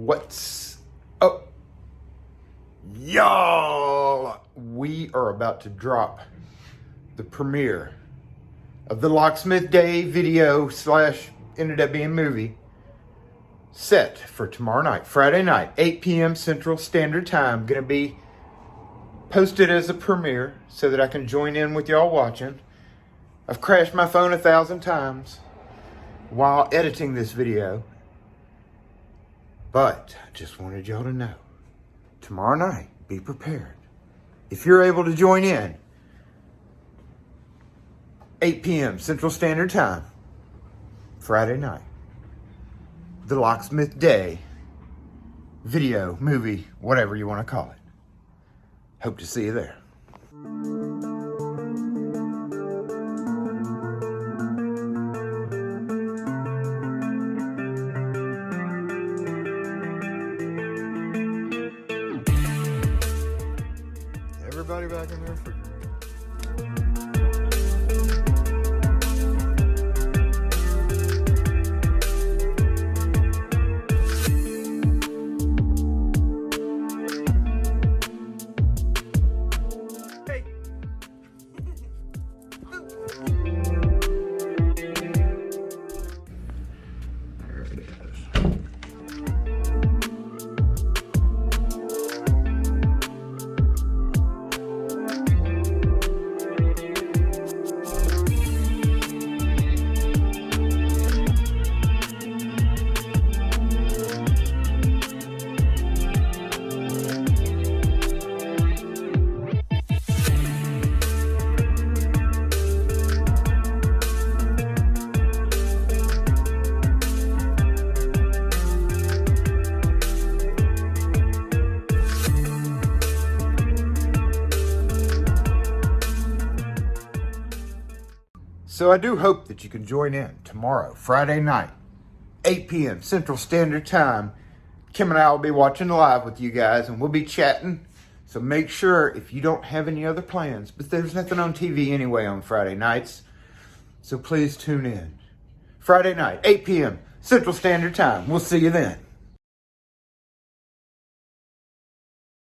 What's up, y'all? We are about to drop the premiere of the Locksmith Day video / ended up being movie set for tomorrow night, Friday night, 8 p.m. Central Standard Time. Gonna be posted as a premiere so that I can join in with y'all watching. I've crashed my phone 1,000 times while editing this video, but I just wanted y'all to know, tomorrow night, be prepared. If you're able to join in, 8 p.m. Central Standard Time, Friday night, the Locksmith Day video, movie, whatever you want to call it. Hope to see you there. Everybody back in the refrigerator. Hey. There it is. So I do hope that you can join in tomorrow, Friday night, 8 p.m. Central Standard Time. Kim and I will be watching live with you guys, and we'll be chatting. So make sure, if you don't have any other plans, but there's nothing on TV anyway on Friday nights, so please tune in. Friday night, 8 p.m. Central Standard Time. We'll see you then.